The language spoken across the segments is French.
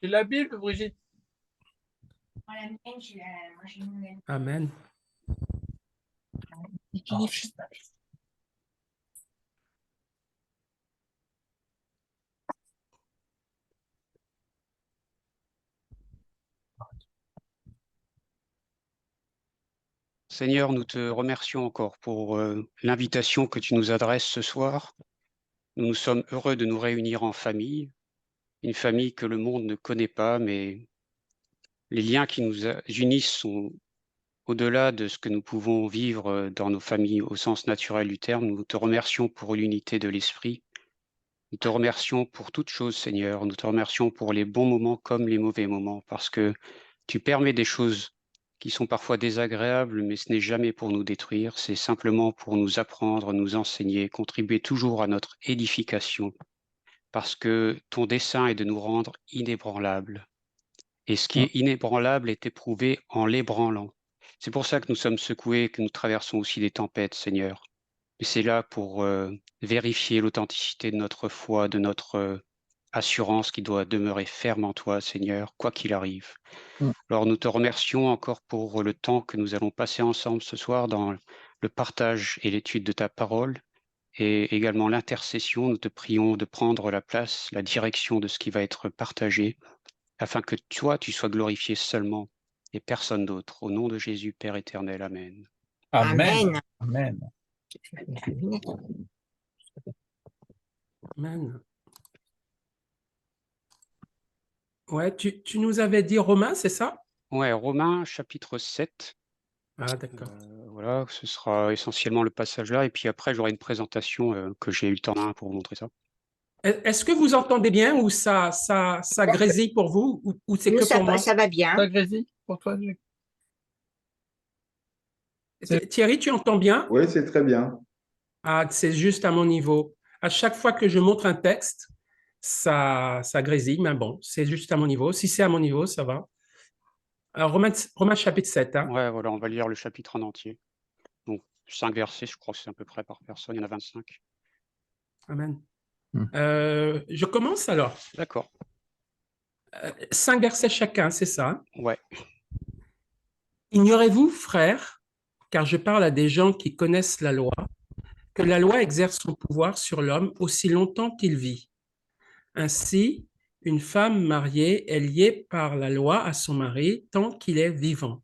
C'est la Bible, Brigitte. Amen. Oh. Seigneur, nous te remercions encore pour l'invitation que tu nous adresses ce soir. Nous sommes heureux de nous réunir en famille, une famille que le monde ne connaît pas, mais les liens qui nous unissent sont au-delà de ce que nous pouvons vivre dans nos familles au sens naturel du terme. Nous te remercions pour l'unité de l'esprit. Nous te remercions pour toutes choses, Seigneur. Nous te remercions pour les bons moments comme les mauvais moments, parce que tu permets des choses qui sont parfois désagréables, mais ce n'est jamais pour nous détruire, c'est simplement pour nous apprendre, nous enseigner, contribuer toujours à notre édification, parce que ton dessein est de nous rendre inébranlables. Et ce qui est inébranlable est éprouvé en l'ébranlant. C'est pour ça que nous sommes secoués, que nous traversons aussi des tempêtes, Seigneur. Et c'est là pour vérifier l'authenticité de notre foi, de notre assurance qui doit demeurer ferme en toi, Seigneur, quoi qu'il arrive. Alors nous te remercions encore pour le temps que nous allons passer ensemble ce soir dans le partage et l'étude de ta parole et également l'intercession. Nous te prions de prendre la place, la direction de ce qui va être partagé, afin que toi, tu sois glorifié seulement et personne d'autre. Au nom de Jésus, Père éternel. Amen. Amen. Amen. Amen. Ouais, tu nous avais dit Romains, c'est ça? Ouais, Romains chapitre 7. Ah, d'accord. Voilà, ce sera essentiellement le passage là. Et puis après, j'aurai une présentation que j'ai eu le temps d'un pour vous montrer ça. Est-ce que vous entendez bien ou ça grésille pour vous ou c'est Nous, que pour moi? ça va bien. Ça grésille pour toi, Luc? Thierry, tu entends bien? Oui, c'est très bien. Ah, c'est juste à mon niveau. À chaque fois que je montre un texte, ça grésille, mais bon, c'est juste à mon niveau. Si c'est à mon niveau, ça va. Alors, Romains chapitre 7. Hein. Ouais, voilà, on va lire le chapitre en entier. Donc, 5 versets, je crois que c'est à peu près par personne, il y en a 25. Amen. Je commence alors. D'accord. 5 versets chacun, c'est ça? Ouais. Ignorez-vous, frères, car je parle à des gens qui connaissent la loi, que la loi exerce son pouvoir sur l'homme aussi longtemps qu'il vit. Ainsi, une femme mariée est liée par la loi à son mari tant qu'il est vivant.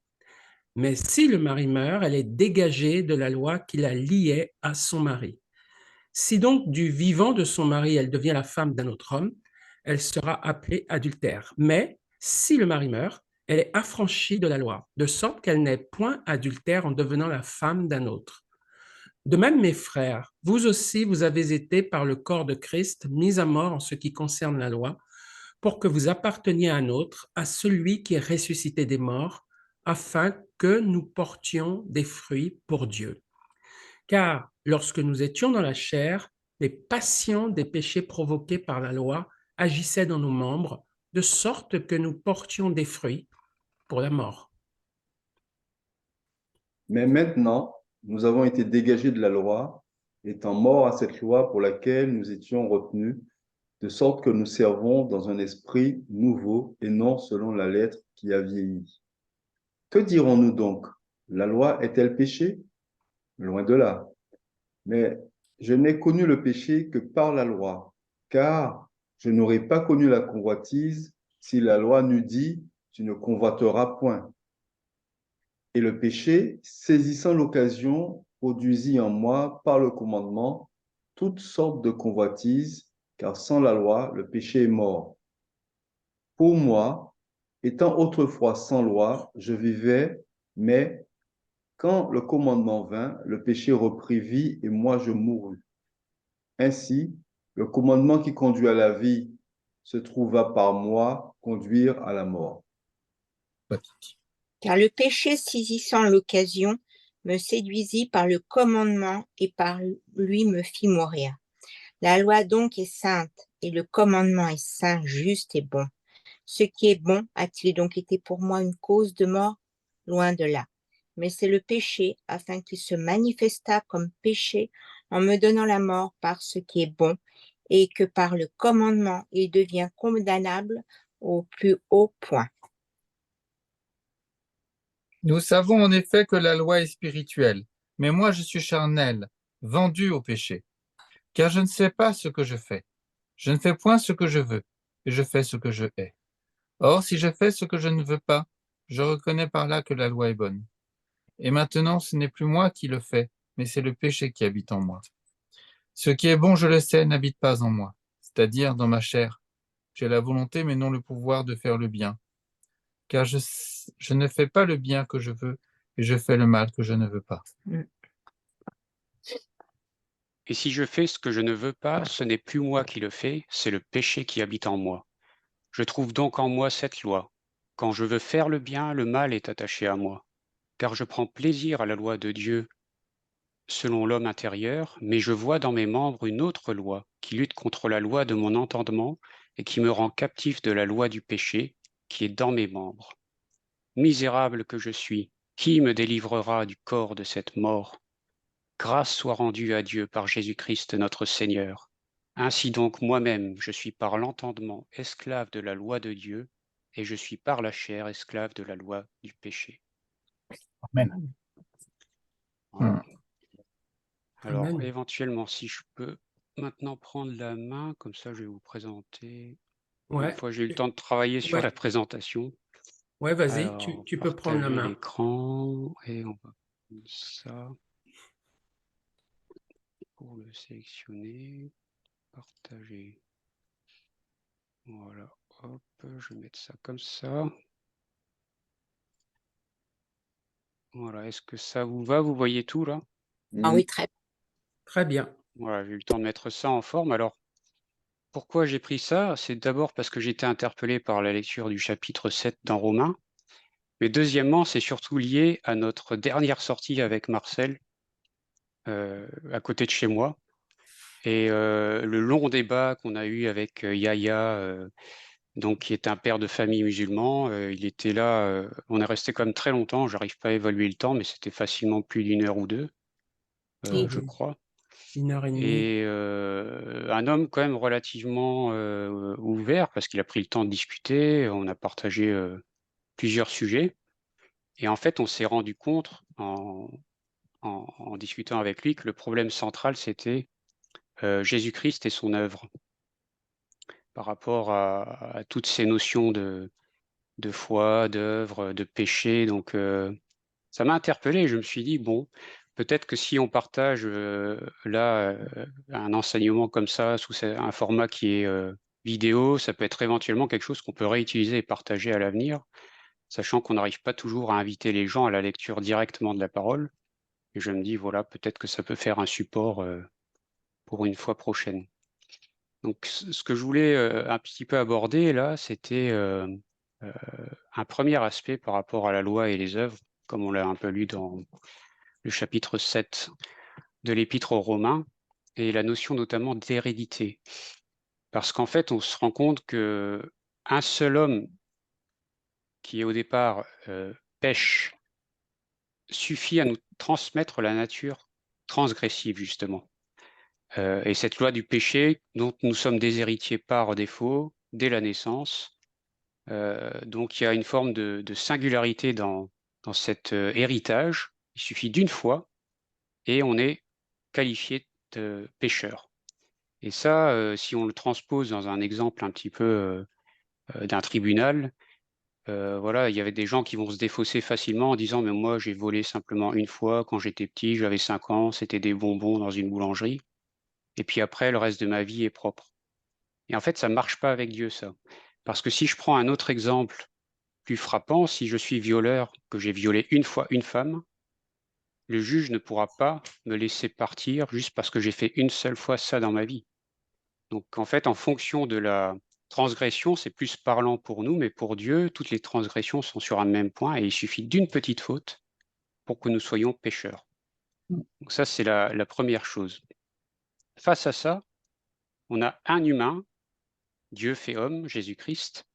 Mais si le mari meurt, elle est dégagée de la loi qui la liait à son mari. Si donc du vivant de son mari, elle devient la femme d'un autre homme, elle sera appelée adultère. Mais si le mari meurt, elle est affranchie de la loi, de sorte qu'elle n'est point adultère en devenant la femme d'un autre. De même, mes frères, vous aussi, vous avez été par le corps de Christ mis à mort en ce qui concerne la loi, pour que vous apparteniez à un autre, à celui qui est ressuscité des morts, afin que nous portions des fruits pour Dieu. Car lorsque nous étions dans la chair, les passions des péchés provoqués par la loi agissaient dans nos membres, de sorte que nous portions des fruits pour la mort. Mais maintenant, nous avons été dégagés de la loi, étant morts à cette loi pour laquelle nous étions retenus, de sorte que nous servons dans un esprit nouveau et non selon la lettre qui a vieilli. Que dirons-nous donc? La loi est-elle péché? Loin de là. Mais je n'ai connu le péché que par la loi, car je n'aurais pas connu la convoitise si la loi n'eût dit « tu ne convoiteras point ». Et le péché, saisissant l'occasion, produisit en moi, par le commandement, toutes sortes de convoitises, car sans la loi, le péché est mort. Pour moi, étant autrefois sans loi, je vivais, mais quand le commandement vint, le péché reprit vie et moi je mourus. Ainsi, le commandement qui conduit à la vie se trouva par moi conduire à la mort. Car le péché saisissant l'occasion me séduisit par le commandement et par lui me fit mourir. La loi donc est sainte et le commandement est saint, juste et bon. Ce qui est bon a-t-il donc été pour moi une cause de mort? Loin de là. Mais c'est le péché, afin qu'il se manifestât comme péché en me donnant la mort par ce qui est bon, et que par le commandement il devient condamnable au plus haut point. Nous savons en effet que la loi est spirituelle, mais moi je suis charnel, vendu au péché. Car je ne sais pas ce que je fais. Je ne fais point ce que je veux, et je fais ce que je hais. Or, si je fais ce que je ne veux pas, je reconnais par là que la loi est bonne. Et maintenant, ce n'est plus moi qui le fais, mais c'est le péché qui habite en moi. Ce qui est bon, je le sais, n'habite pas en moi, c'est-à-dire dans ma chair. J'ai la volonté, mais non le pouvoir de faire le bien. Car je ne fais pas le bien que je veux, et je fais le mal que je ne veux pas. Et si je fais ce que je ne veux pas, ce n'est plus moi qui le fais, c'est le péché qui habite en moi. Je trouve donc en moi cette loi. Quand je veux faire le bien, le mal est attaché à moi. Car je prends plaisir à la loi de Dieu selon l'homme intérieur, mais je vois dans mes membres une autre loi qui lutte contre la loi de mon entendement et qui me rend captif de la loi du péché qui est dans mes membres. Misérable que je suis, qui me délivrera du corps de cette mort? Grâce soit rendue à Dieu par Jésus-Christ notre Seigneur. Ainsi donc moi-même, je suis par l'entendement esclave de la loi de Dieu, et je suis par la chair esclave de la loi du péché. Amen. Voilà. Alors, Amen. éventuellement, si je peux maintenant prendre la main, comme ça je vais vous présenter. Une Ouais, fois j'ai eu le temps de travailler sur ouais, la présentation. ouais, vas-y, Alors, tu peux prendre la partager main. l'écran, et on va prendre ça pour le sélectionner. Partager. Voilà, hop, je vais mettre ça comme ça. Voilà, est-ce que ça vous va? Vous voyez tout là? Ah oui, très Très bien. Voilà, j'ai eu le temps de mettre ça en forme. Alors, pourquoi j'ai pris ça? C'est d'abord parce que j'étais interpellé par la lecture du chapitre 7 dans Romains. Mais deuxièmement, c'est surtout lié à notre dernière sortie avec Marcel, à côté de chez moi. Et le long débat qu'on a eu avec Yaya, donc qui est un père de famille musulman, il était là, on est resté comme très longtemps, j'arrive pas à évaluer le temps, mais c'était facilement plus d'1 heure ou 2, Oh je oui, crois. 1 heure et demie. Et un homme quand même relativement ouvert, parce qu'il a pris le temps de discuter, on a partagé plusieurs sujets. Et en fait, on s'est rendu compte en discutant avec lui que le problème central, c'était Jésus-Christ et son œuvre par rapport à toutes ces notions de foi, d'œuvre, de péché. Donc, ça m'a interpellé. Je me suis dit, bon, peut-être que si on partage là un enseignement comme ça, sous un format qui est vidéo, ça peut être éventuellement quelque chose qu'on peut réutiliser et partager à l'avenir, sachant qu'on n'arrive pas toujours à inviter les gens à la lecture directement de la parole. Et je me dis, voilà, peut-être que ça peut faire un support pour une fois prochaine. Donc, ce que je voulais un petit peu aborder là, c'était un premier aspect par rapport à la loi et les œuvres, comme on l'a un peu lu dans le chapitre 7 de l'Épître aux Romains, et la notion notamment d'hérédité. Parce qu'en fait, on se rend compte que un seul homme qui au départ pêche suffit à nous transmettre la nature transgressive, justement. Et cette loi du péché, dont nous sommes des héritiers par défaut, dès la naissance. Donc il y a une forme de singularité dans cet héritage. Il suffit d'une fois et on est qualifié de pécheur. Et ça, si on le transpose dans un exemple un petit peu d'un tribunal, voilà, il y avait des gens qui vont se défausser facilement en disant mais moi j'ai volé simplement une fois quand j'étais petit, j'avais 5 ans, c'était des bonbons dans une boulangerie. Et puis après, le reste de ma vie est propre. Et en fait, ça ne marche pas avec Dieu, ça. Parce que si je prends un autre exemple plus frappant, si je suis violeur, que j'ai violé une fois une femme, le juge ne pourra pas me laisser partir juste parce que j'ai fait une seule fois ça dans ma vie. Donc en fait, en fonction de la transgression, c'est plus parlant pour nous, mais pour Dieu, toutes les transgressions sont sur un même point et il suffit d'une petite faute pour que nous soyons pécheurs. Donc ça, c'est la première chose. Face à ça, on a un humain, Dieu fait homme, Jésus-Christ,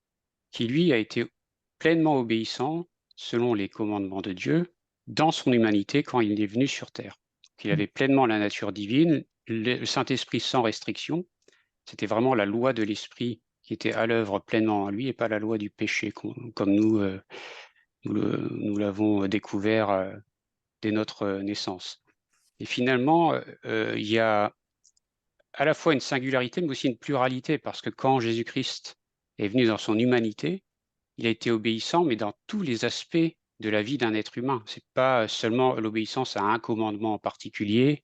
qui lui a été pleinement obéissant selon les commandements de Dieu dans son humanité quand il est venu sur terre. Il avait pleinement la nature divine, le Saint-Esprit sans restriction. C'était vraiment la loi de l'Esprit qui était à l'œuvre pleinement en lui et pas la loi du péché, comme nous l'avons découvert dès notre naissance. Et finalement, il y a à la fois une singularité, mais aussi une pluralité, parce que quand Jésus-Christ est venu dans son humanité, il a été obéissant, mais dans tous les aspects de la vie d'un être humain. Ce n'est pas seulement l'obéissance à un commandement en particulier,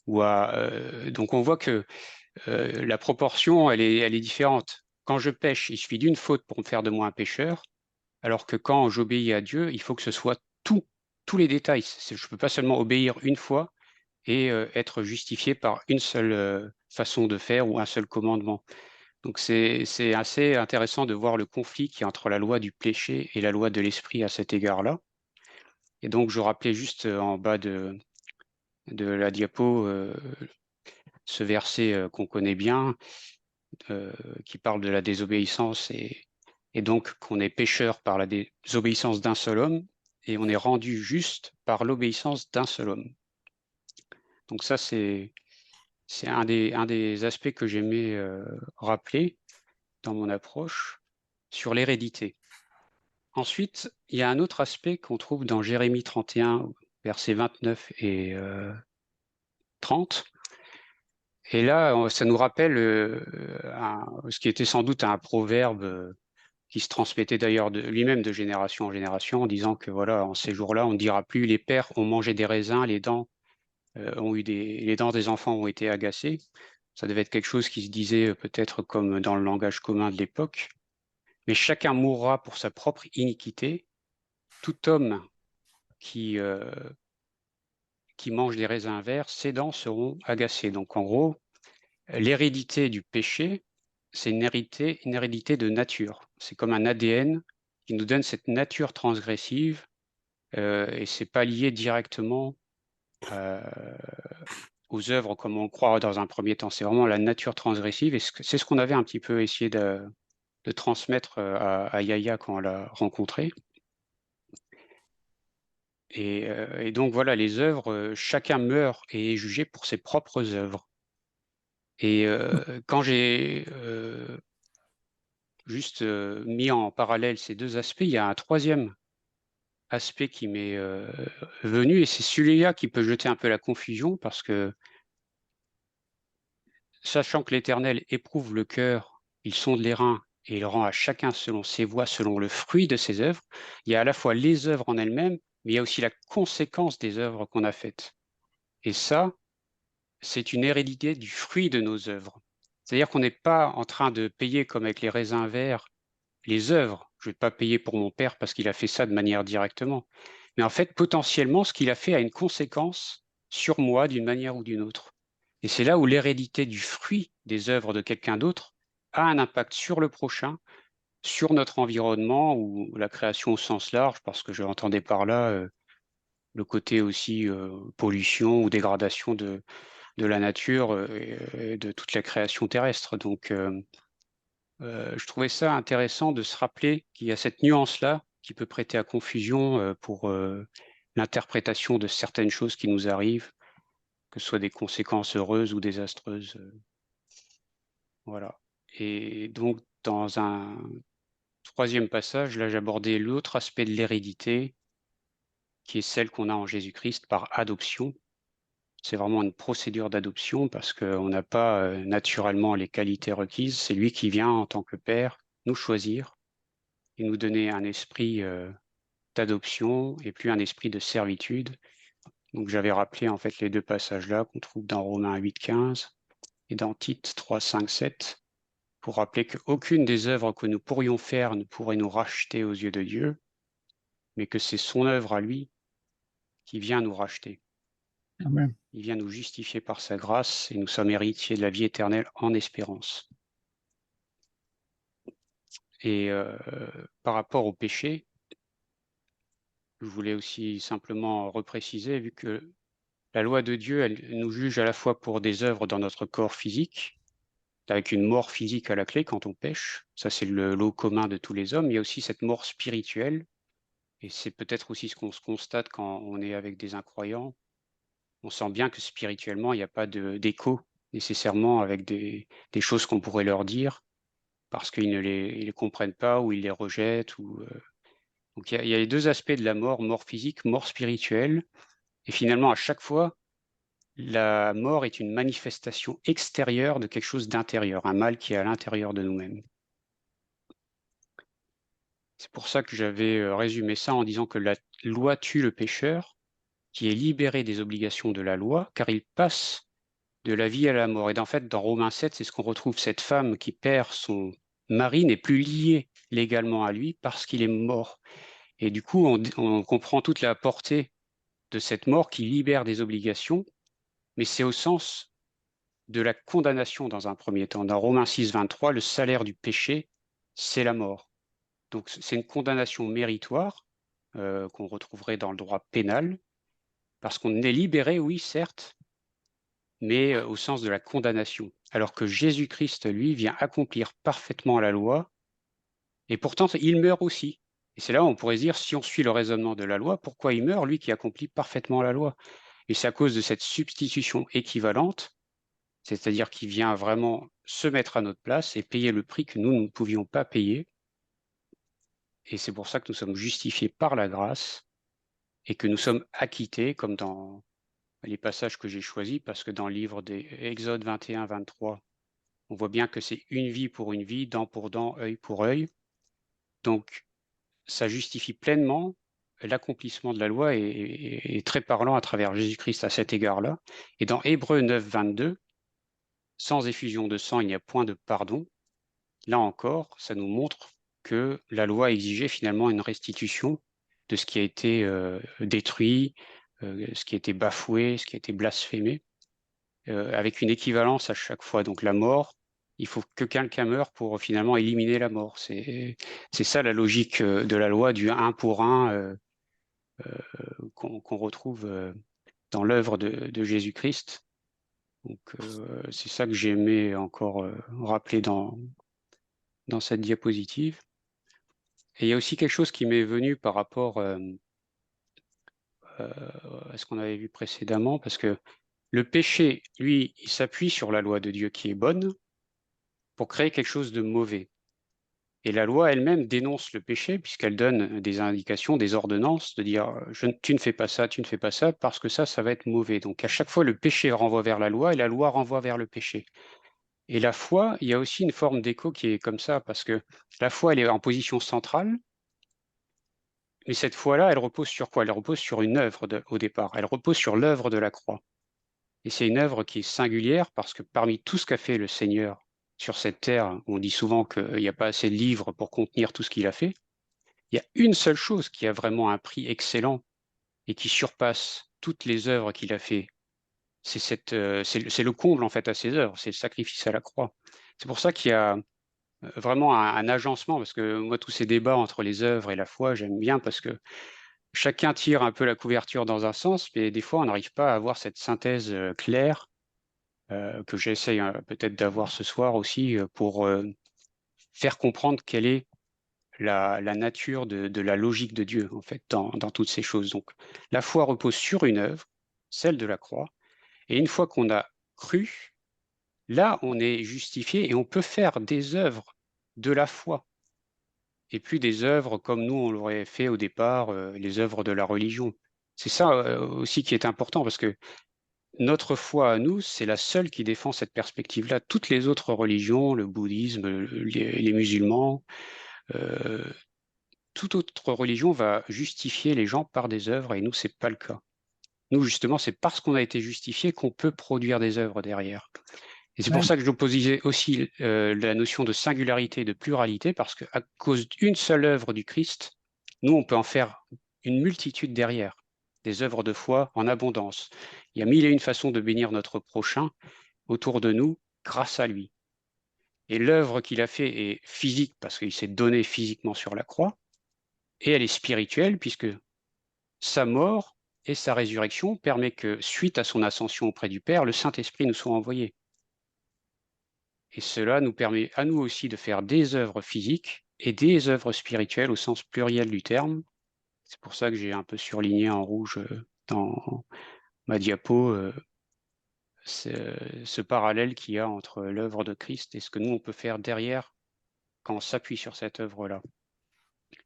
donc on voit que la proportion, elle est différente. Quand je pêche, il suffit d'une faute pour me faire de moi un pécheur, alors que quand j'obéis à Dieu, il faut que ce soit tous les détails. Je ne peux pas seulement obéir une fois et être justifié par une seule façon de faire ou un seul commandement. Donc c'est assez intéressant de voir le conflit qui est entre la loi du péché et la loi de l'esprit à cet égard-là. Et donc je rappelais juste en bas de la diapo ce verset qu'on connaît bien, qui parle de la désobéissance et donc qu'on est pécheur par la désobéissance d'un seul homme et on est rendu juste par l'obéissance d'un seul homme. Donc ça, c'est un des aspects que j'aimais rappeler dans mon approche sur l'hérédité. Ensuite, il y a un autre aspect qu'on trouve dans Jérémie 31, versets 29 et 30. Et là, ça nous rappelle ce qui était sans doute un proverbe qui se transmettait d'ailleurs lui-même de génération en génération, en disant que voilà, en ces jours-là, on ne dira plus les pères ont mangé des raisins, les dents des enfants ont été agacées. Ça devait être quelque chose qui se disait peut-être comme dans le langage commun de l'époque. Mais chacun mourra pour sa propre iniquité. Tout homme qui mange des raisins verts, ses dents seront agacées. Donc en gros, l'hérédité du péché, c'est une hérédité de nature. C'est comme un ADN qui nous donne cette nature transgressive et c'est pas lié directement aux œuvres comme on le croit dans un premier temps. C'est vraiment la nature transgressive et c'est ce qu'on avait un petit peu essayé de transmettre à Yaya quand on l'a rencontré. Et donc voilà, les œuvres, chacun meurt et est jugé pour ses propres œuvres. Et quand j'ai juste mis en parallèle ces deux aspects, il y a un troisième aspect qui m'est venu, et c'est celui-là qui peut jeter un peu la confusion, parce que sachant que l'Éternel éprouve le cœur, il sonde les reins, et il rend à chacun selon ses voies, selon le fruit de ses œuvres, il y a à la fois les œuvres en elles-mêmes, mais il y a aussi la conséquence des œuvres qu'on a faites. Et ça, c'est une hérédité du fruit de nos œuvres. C'est-à-dire qu'on n'est pas en train de payer comme avec les raisins verts les œuvres. Je ne vais pas payer pour mon père parce qu'il a fait ça de manière directement. Mais en fait, potentiellement, ce qu'il a fait a une conséquence sur moi d'une manière ou d'une autre. Et c'est là où l'hérédité du fruit des œuvres de quelqu'un d'autre a un impact sur le prochain, sur notre environnement ou la création au sens large, parce que je entendais par là le côté aussi pollution ou dégradation de la nature et de toute la création terrestre. Donc, je trouvais ça intéressant de se rappeler qu'il y a cette nuance-là qui peut prêter à confusion pour l'interprétation de certaines choses qui nous arrivent, que ce soit des conséquences heureuses ou désastreuses. Voilà. Et donc, dans un troisième passage, là, j'abordais l'autre aspect de l'hérédité, qui est celle qu'on a en Jésus-Christ par adoption. C'est vraiment une procédure d'adoption parce qu'on n'a pas naturellement les qualités requises. C'est lui qui vient en tant que père nous choisir et nous donner un esprit d'adoption et plus un esprit de servitude. Donc j'avais rappelé en fait les deux passages-là qu'on trouve dans Romains 8,15 et dans Tite 3,5-7 pour rappeler qu'aucune des œuvres que nous pourrions faire ne pourrait nous racheter aux yeux de Dieu, mais que c'est son œuvre à lui qui vient nous racheter. Amen. Il vient nous justifier par sa grâce et nous sommes héritiers de la vie éternelle en espérance. Et par rapport au péché, je voulais aussi simplement repréciser, vu que la loi de Dieu, elle nous juge à la fois pour des œuvres dans notre corps physique, avec une mort physique à la clé quand on pêche. Ça, c'est le lot commun de tous les hommes. Il y a aussi cette mort spirituelle. Et c'est peut-être aussi ce qu'on se constate quand on est avec des incroyants. On sent bien que spirituellement, il n'y a pas d'écho nécessairement avec des choses qu'on pourrait leur dire parce qu'ils ne les comprennent pas ou ils les rejettent. Donc il y a les deux aspects de la mort physique, mort spirituelle. Et finalement, à chaque fois, la mort est une manifestation extérieure de quelque chose d'intérieur, un mal qui est à l'intérieur de nous-mêmes. C'est pour ça que j'avais résumé ça en disant que la loi tue le pécheur, qui est libéré des obligations de la loi, car il passe de la vie à la mort. Et en fait, dans Romains 7, c'est ce qu'on retrouve, cette femme qui perd son mari n'est plus liée légalement à lui parce qu'il est mort. Et du coup, on comprend toute la portée de cette mort qui libère des obligations, mais c'est au sens de la condamnation dans un premier temps. Dans Romains 6, 23, le salaire du péché, c'est la mort. Donc c'est une condamnation méritoire qu'on retrouverait dans le droit pénal, parce qu'on est libéré, oui, certes, mais au sens de la condamnation. Alors que Jésus-Christ, lui, vient accomplir parfaitement la loi, et pourtant, il meurt aussi. Et c'est là où on pourrait se dire, si on suit le raisonnement de la loi, pourquoi il meurt, lui qui accomplit parfaitement la loi? Et c'est à cause de cette substitution équivalente, c'est-à-dire qu'il vient vraiment se mettre à notre place et payer le prix que nous ne pouvions pas payer. Et c'est pour ça que nous sommes justifiés par la grâce et que nous sommes acquittés, comme dans les passages que j'ai choisis, parce que dans le livre des Exode 21, 23, on voit bien que c'est une vie pour une vie, dent pour dent, œil pour œil. Donc, ça justifie pleinement l'accomplissement de la loi et est très parlant à travers Jésus-Christ à cet égard-là. Et dans Hébreux 9, 22, sans effusion de sang, il n'y a point de pardon. Là encore, ça nous montre que la loi exigeait finalement une restitution de ce qui a été détruit, ce qui a été bafoué, ce qui a été blasphémé, avec une équivalence à chaque fois. Donc la mort, il faut que quelqu'un meure pour finalement éliminer la mort. C'est ça la logique de la loi du un pour un qu'on retrouve dans l'œuvre de Jésus-Christ. Donc c'est ça que j'ai aimé encore rappeler dans cette diapositive. Et il y a aussi quelque chose qui m'est venu par rapport à ce qu'on avait vu précédemment, parce que le péché, lui, il s'appuie sur la loi de Dieu qui est bonne pour créer quelque chose de mauvais. Et la loi elle-même dénonce le péché puisqu'elle donne des indications, des ordonnances, de dire tu ne fais pas ça, tu ne fais pas ça, parce que ça va être mauvais. Donc à chaque fois, le péché renvoie vers la loi et la loi renvoie vers le péché. Et la foi, il y a aussi une forme d'écho qui est comme ça, parce que la foi, elle est en position centrale, mais cette foi-là, elle repose sur quoi? Elle repose sur une œuvre au départ. Elle repose sur l'œuvre de la croix. Et c'est une œuvre qui est singulière parce que parmi tout ce qu'a fait le Seigneur sur cette terre, on dit souvent qu'il n'y a pas assez de livres pour contenir tout ce qu'il a fait. Il y a une seule chose qui a vraiment un prix excellent et qui surpasse toutes les œuvres qu'il a fait. C'est le comble en fait à ses œuvres, c'est le sacrifice à la croix. C'est pour ça qu'il y a vraiment un agencement, parce que moi, tous ces débats entre les œuvres et la foi, j'aime bien parce que chacun tire un peu la couverture dans un sens, mais des fois, on n'arrive pas à avoir cette synthèse claire que j'essaye peut-être d'avoir ce soir aussi pour faire comprendre quelle est la nature de la logique de Dieu, en fait, dans toutes ces choses. Donc, la foi repose sur une œuvre, celle de la croix, et une fois qu'on a cru, là, on est justifié et on peut faire des œuvres de la foi et plus des œuvres comme nous, on l'aurait fait au départ, les œuvres de la religion. C'est ça aussi qui est important parce que notre foi à nous, c'est la seule qui défend cette perspective-là. Toutes les autres religions, le bouddhisme, les musulmans, euh, toute autre religion va justifier les gens par des œuvres et nous, c'est pas le cas. Nous, justement, c'est parce qu'on a été justifié qu'on peut produire des œuvres derrière. Et c'est pour ça que j'opposais aussi la notion de singularité et de pluralité, parce qu'à cause d'une seule œuvre du Christ, nous, on peut en faire une multitude derrière, des œuvres de foi en abondance. Il y a mille et une façons de bénir notre prochain autour de nous grâce à lui. Et l'œuvre qu'il a fait est physique, parce qu'il s'est donné physiquement sur la croix, et elle est spirituelle, puisque sa mort et sa résurrection permet que, suite à son ascension auprès du Père, le Saint-Esprit nous soit envoyé. Et cela nous permet à nous aussi de faire des œuvres physiques et des œuvres spirituelles au sens pluriel du terme. C'est pour ça que j'ai un peu surligné en rouge dans ma diapo ce parallèle qu'il y a entre l'œuvre de Christ et ce que nous, on peut faire derrière quand on s'appuie sur cette œuvre-là.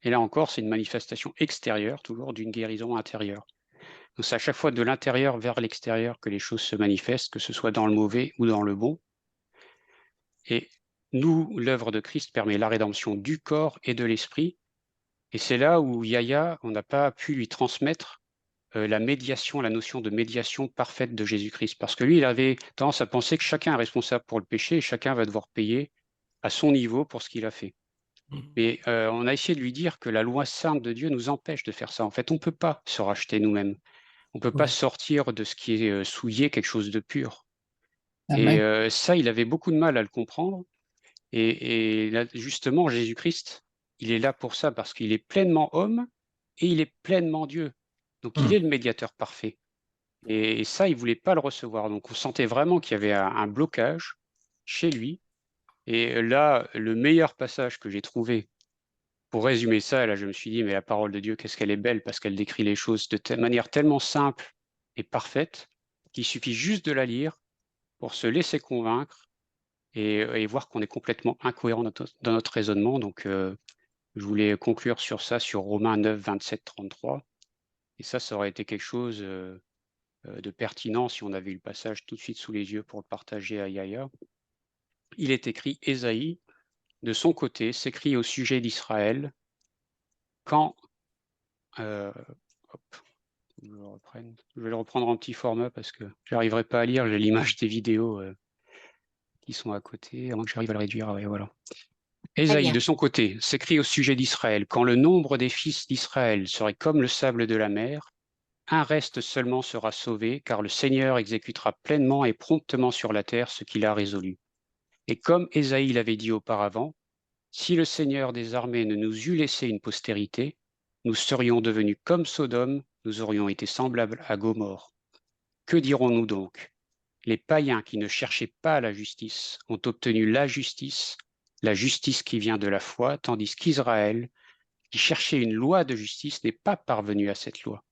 Et là encore, c'est une manifestation extérieure, toujours d'une guérison intérieure. Donc c'est à chaque fois de l'intérieur vers l'extérieur que les choses se manifestent, que ce soit dans le mauvais ou dans le bon. Et nous, l'œuvre de Christ permet la rédemption du corps et de l'esprit. Et c'est là où Yahya, on n'a pas pu lui transmettre la médiation, la notion de médiation parfaite de Jésus-Christ. Parce que lui, il avait tendance à penser que chacun est responsable pour le péché et chacun va devoir payer à son niveau pour ce qu'il a fait. Mais on a essayé de lui dire que la loi sainte de Dieu nous empêche de faire ça. En fait, on ne peut pas se racheter nous-mêmes. On ne peut pas Ouais. sortir de ce qui est souillé quelque chose de pur. Amen. Et ça, il avait beaucoup de mal à le comprendre. Et là, justement, Jésus-Christ, il est là pour ça, parce qu'il est pleinement homme et il est pleinement Dieu. Donc, il est le médiateur parfait. Et ça, il ne voulait pas le recevoir. Donc, on sentait vraiment qu'il y avait un blocage chez lui. Et là, le meilleur passage que j'ai trouvé pour résumer ça, là, je me suis dit, mais la parole de Dieu, qu'est-ce qu'elle est belle, parce qu'elle décrit les choses de manière tellement simple et parfaite qu'il suffit juste de la lire pour se laisser convaincre et voir qu'on est complètement incohérent dans notre raisonnement. Donc, je voulais conclure sur ça, sur Romains 9, 27, 33. Et ça aurait été quelque chose de pertinent si on avait eu le passage tout de suite sous les yeux pour le partager à Yahya. Il est écrit, Ésaïe, de son côté, s'écrie au sujet d'Israël quand... hop, je vais le reprendre en petit format parce que je n'arriverai pas à lire, j'ai l'image des vidéos qui sont à côté, avant que j'arrive à le réduire. Ouais, voilà. Ésaïe, de son côté, s'écrie au sujet d'Israël, quand le nombre des fils d'Israël serait comme le sable de la mer, un reste seulement sera sauvé, car le Seigneur exécutera pleinement et promptement sur la terre ce qu'il a résolu. Et comme Ésaïe l'avait dit auparavant, si le Seigneur des armées ne nous eût laissé une postérité, nous serions devenus comme Sodome, nous aurions été semblables à Gomorrhe. Que dirons-nous donc? Les païens qui ne cherchaient pas la justice ont obtenu la justice qui vient de la foi, tandis qu'Israël, qui cherchait une loi de justice, n'est pas parvenu à cette loi.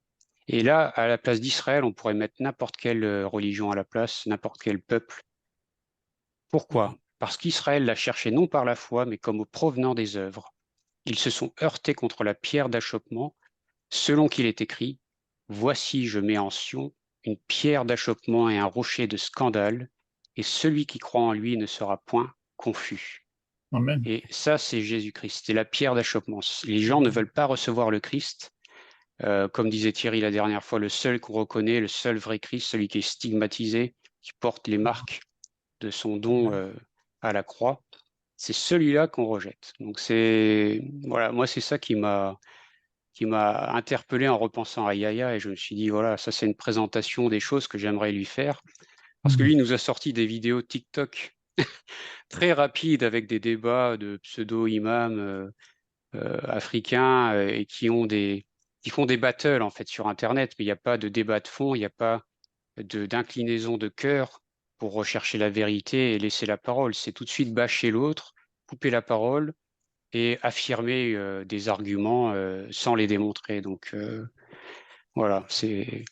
Et là, à la place d'Israël, on pourrait mettre n'importe quelle religion à la place, n'importe quel peuple. Pourquoi? Parce qu'Israël l'a cherché non par la foi, mais comme au provenant des œuvres. Ils se sont heurtés contre la pierre d'achoppement, selon qu'il est écrit, « Voici, je mets en Sion une pierre d'achoppement et un rocher de scandale, et celui qui croit en lui ne sera point confus. » Amen. Et ça, c'est Jésus-Christ, c'est la pierre d'achoppement. Les gens ne veulent pas recevoir le Christ. Comme disait Thierry la dernière fois, le seul qu'on reconnaît, le seul vrai Christ, celui qui est stigmatisé, qui porte les marques de son don à la croix, c'est celui-là qu'on rejette. Donc voilà, moi c'est ça qui m'a interpellé en repensant à Yahya, et je me suis dit voilà, ça c'est une présentation des choses que j'aimerais lui faire, parce que lui nous a sorti des vidéos TikTok très rapides avec des débats de pseudo-imams africains et qui font des battles en fait sur Internet, mais il n'y a pas de débat de fond, il n'y a pas d'inclinaison de cœur pour rechercher la vérité et laisser la parole. C'est tout de suite bâcher l'autre, couper la parole et affirmer des arguments sans les démontrer. Donc voilà, c'est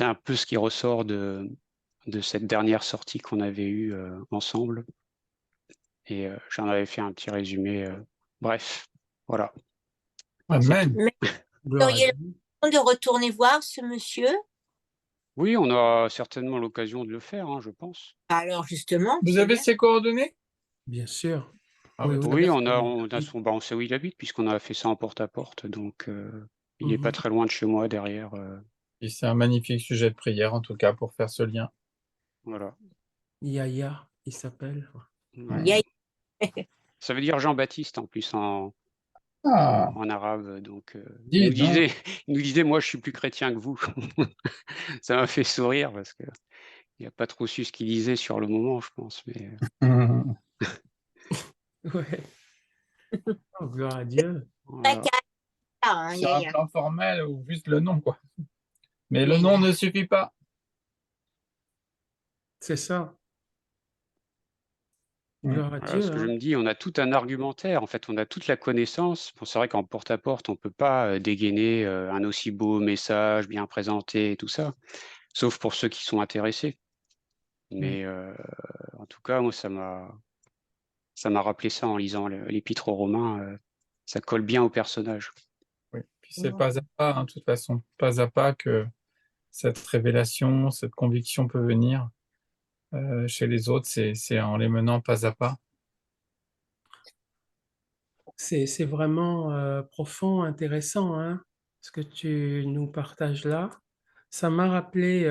un peu ce qui ressort de cette dernière sortie qu'on avait eue ensemble. Et j'en avais fait un petit résumé. Bref, voilà. Amen. Mais vous Gloire à auriez Dieu. l'occasion de retourner voir ce monsieur? Oui, on a certainement l'occasion de le faire, hein, je pense. Alors justement, Vous c'est avez bien. ses coordonnées? Bien sûr. Ah Oui, ouais, oui. très Oui, bien. on a on sait où il habite, puisqu'on a fait ça en porte-à-porte. Donc, il n'est pas Mhm. très loin de chez moi, derrière. Et c'est un magnifique sujet de prière, en tout cas, pour faire ce lien. Voilà. Yahya, il s'appelle. Ouais. Yahya. Ça veut dire Jean-Baptiste, en plus, Ah, en arabe. Donc, dis donc. il nous disait, moi, je suis plus chrétien que vous. Ça m'a fait sourire, parce qu'il n'a pas trop su ce qu'il disait sur le moment, je pense. Mais, Ouais. Oh, gloire à Dieu. Pas voilà. qu'à ça, hein, Sur un Yahya. plan formel ou juste le nom, quoi. Mais le Mais nom ne suffit pas. C'est ça. Gloire à Voilà ce Dieu. que je Hein. me dis, on a tout un argumentaire, en fait, on a toute la connaissance. Bon, c'est vrai qu'en porte-à-porte, on ne peut pas dégainer un aussi beau message, bien présenté et tout ça, sauf pour ceux qui sont intéressés. Mais en tout cas, moi, ça m'a Ça m'a rappelé ça en lisant l'Épître aux Romains. Ça colle bien au personnage. Oui. Puis c'est pas à pas, hein, de toute façon, pas à pas que cette révélation, cette conviction peut venir. Chez les autres, c'est en les menant pas à pas. C'est vraiment profond, intéressant, hein, ce que tu nous partages là. Ça m'a rappelé